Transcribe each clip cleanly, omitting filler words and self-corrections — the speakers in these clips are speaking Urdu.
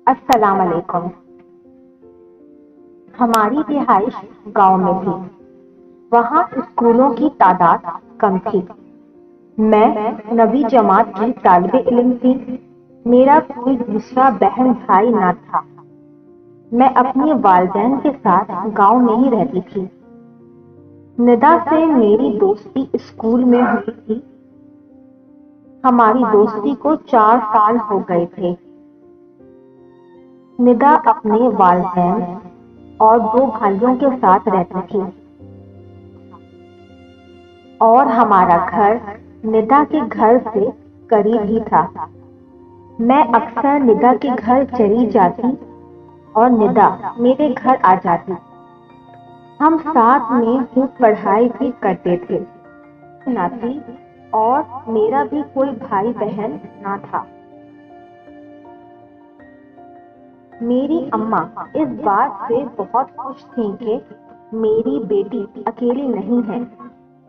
السلام علیکم۔ ہماری رہائش گاؤں میں تھی۔ وہاں اسکولوں کی تعداد کم تھی۔ میں 9ویں جماعت کی طالب علم تھی۔ میرا کوئی دوسرا بہن بھائی نہ تھا۔ میں اپنے والدین کے ساتھ گاؤں میں ہی رہتی تھی۔ ندا سے میری دوستی اسکول میں ہوئی تھی۔ ہماری دوستی کو 4 سال ہو گئے تھے۔ ندا اپنے والدین اور 2 بھائیوں کے ساتھ رہتی تھی اور ہمارا گھر ندا کے گھر سے قریب ہی تھا۔ میں اکثر ندا کے گھر چلی جاتی اور ندا میرے گھر آ جاتی۔ ہم ساتھ میں ہی پڑھائی بھی کرتے تھے۔ نہ تھی اور میرا بھی کوئی بھائی بہن نہ تھا۔ میری اماں اس بات سے بہت خوش تھیں کہ میری بیٹی اکیلی نہیں ہے۔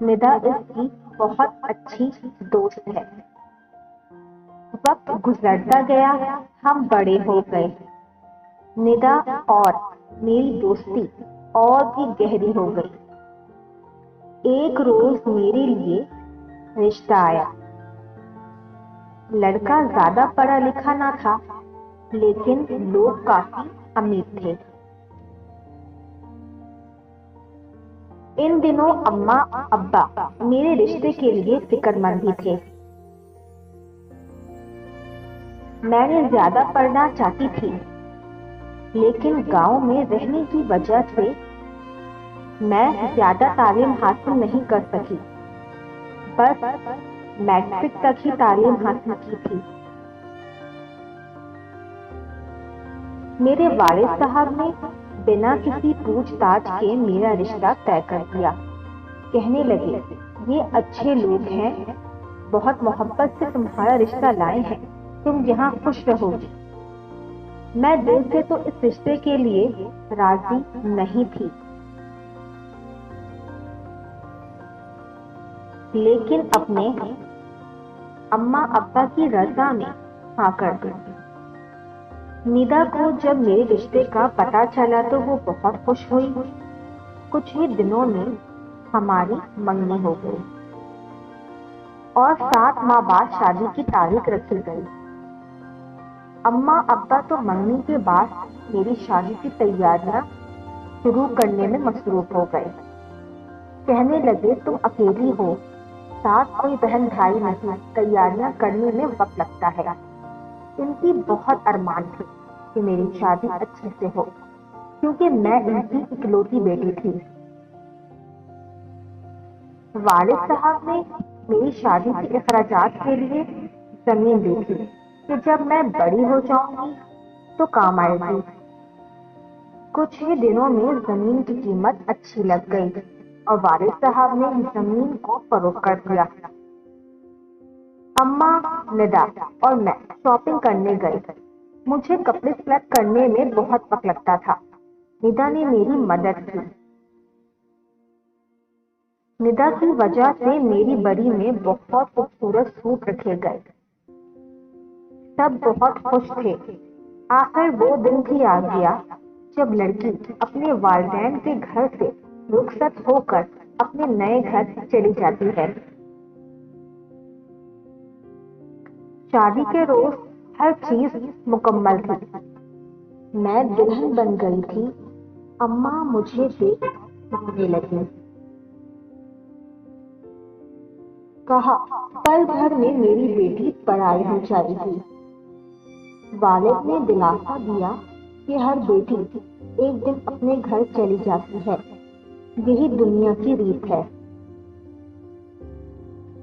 ندا اس کی بہت اچھی دوست ہے۔ وقت گزرتا گیا، ہم بڑے ہو گئے۔ ندا اور میری دوستی اور بھی گہری ہو گئی۔ ایک روز میرے لیے رشتہ آیا۔ لڑکا زیادہ پڑھا لکھا نہ تھا، لیکن لوگ کافی امیر تھے۔ ان دنوں اماں ابا میرے رشتے کے لیے فکر مند ہی تھے۔ میں نے زیادہ پڑھنا چاہتی تھی، لیکن گاؤں میں رہنے کی وجہ سے میں زیادہ تعلیم حاصل نہیں کر سکی۔ بس میٹرک تک ہی تعلیم حاصل کی تھی۔ میرے والد صاحب نے بنا کسی پوچھ تاچھ کے میرا رشتہ طے کر دیا۔ کہنے لگے، یہ اچھے لوگ ہیں، بہت محبت سے تمہارا رشتہ لائے ہیں، تم یہاں خوش رہو گی۔ میں دل سے تو اس رشتے کے لیے راضی نہیں تھی، لیکن اپنے اماں ابا کی رضا میں ہاں کر دی۔ ندا کو جب میرے رشتے کا پتہ چلا تو وہ بہت خوش ہوئی۔ کچھ ہی دنوں میں ہماری منگنی ہو گئی اور 7 ماہ بعد شادی کی تاریخ رکھی گئی۔ اماں ابا تو منگنی کے بعد میری شادی کی تیاریاں شروع کرنے میں مصروف ہو گئے۔ کہنے لگے، تم اکیلی ہو، ساتھ کوئی بہن بھائی نہیں، تیاریاں کرنے میں وقت لگتا ہے۔ ان کی بہت ارمان تھے کہ میری شادی اچھے سے ہو، کیونکہ میں ان کی اکلوتی بیٹی تھی۔ والد صاحب نے میری شادی کے اخراجات کے لیے زمین دی تھی کہ جب میں بڑی ہو جاؤں گی تو کام آئے گی۔ کچھ ہی دنوں میں زمین کی قیمت اچھی لگ گئی اور والد صاحب نے زمین کو فروخت کر دیا۔ اماں، ندا اور میں شاپنگ کرنے گئے۔ مجھے کپڑے سلیکٹ کرنے میں بہت وقت لگتا تھا۔ ندا نے میری مدد کی۔ ندا کی وجہ سے میری بڑی میں بہت خوبصورت سوٹ رکھے گئے۔ سب بہت خوش تھے۔ آخر وہ دن بھی آ گیا جب لڑکی اپنے والدین کے گھر سے رخصت ہو کر اپنے نئے گھر چلی جاتی ہے۔ شادی کے روز ہر چیز مکمل تھی۔ میں دلہن بن گئی تھی۔ اماں مجھے دیکھ رونے لگی۔ کہا، پل بھر میں میری بیٹی پرائی ہو جائے گی۔ والد نے دلاسا دیا کہ ہر بیٹی ایک دن اپنے گھر چلی جاتی ہے، یہی دنیا کی ریت ہے۔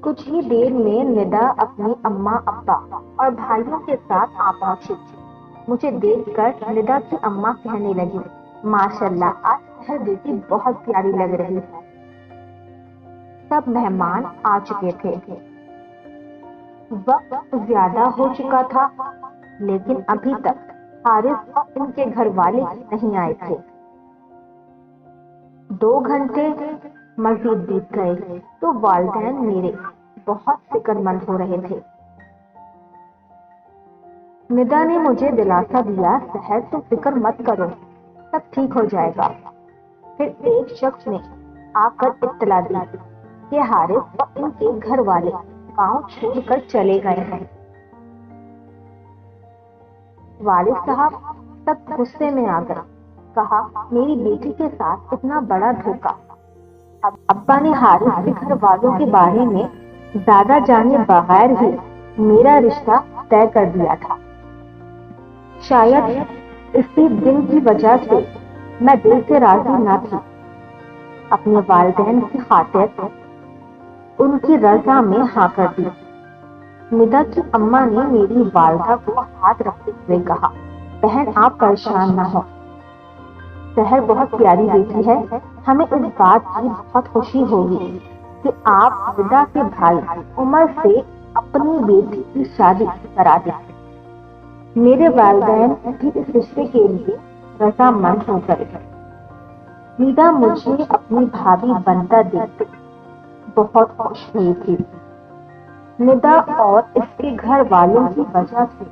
کچھ ہی دیر میں ندا اپنی اماں ابا اور بھائیوں کے ساتھ آ پہنچی۔ مجھے دیکھ کر ندا کی اماں کہنے لگی، ماشاءاللہ، آج ہر بیٹی بہت پیاری لگ رہی ہے۔ سب مہمان آ چکے تھے۔ وقت زیادہ ہو چکا تھا، لیکن ابھی تک حارث اور ان کے گھر والے نہیں آئے تھے۔ 2 گھنٹے مزید بیت گئے تو والدین میرے بہت فکر مند ہو رہے تھے۔ ندا نے مجھے دلاسا دیا، سحر تو فکر مت کرو، سب ٹھیک ہو جائے گا۔ پھر ایک شخص نے آ کر اطلاع دی کہ حارث اور ان کے گھر والے گاؤں چھوڑ کر چلے گئے ہیں۔ والد صاحب تب غصے میں آ گئے، کہا میری بیٹی کے ساتھ اتنا بڑا دھوکا۔ ابا نے حارث کے گھر والوں کے بارے میں زیادہ جانے بغیر ہی میرا رشتہ طے کر دیا تھا۔ شاید اسی دن کی وجہ سے میں دل سے راضی نہ تھی۔ اپنے والدین کی خاطر ان کی رضا میں ہاں کر دی۔ ندا کی اماں نے میری والدہ کو ہاتھ رکھتے ہوئے کہا، بہن آپ پریشان نہ ہو، سحر بہت پیاری بیٹی ہے، ہمیں اس بات کی بہت خوشی ہوگی کہ آپ ندا کے بھائی عمر سے اپنی بیٹی کی شادی کرا دیں۔ میرے والدین بھی اس رشتے کے لیے رضامند ہو گئے۔ ندا مجھے اپنی بھابھی بنتا دیکھ بہت خوش ہوئی تھی۔ ندا اور اس کے گھر والوں کی وجہ سے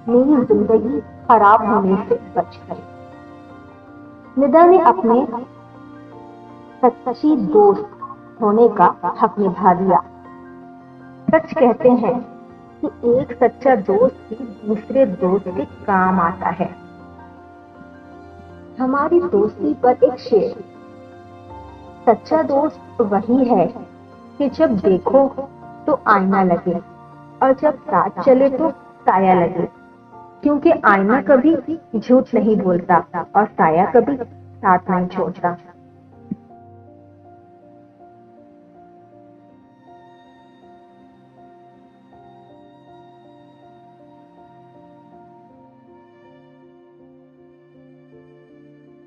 میری زندگی خراب ہونے سے بچ گئی۔ ندا نے اپنے سچی دوست ہونے کا حق نبھا دیا۔ سچ کہتے ہیں کہ ایک سچا دوست ہی دوسرے دوست کے کام آتا ہے۔ ہماری دوستی پر ایک شعر، سچا دوست وہی ہے کہ جب دیکھو تو آئینہ لگے اور جب ساتھ چلے تو سایہ لگے، کیونکہ آئینہ کبھی جھوٹ نہیں بولتا اور سایہ کبھی ساتھ نہیں چھوڑتا۔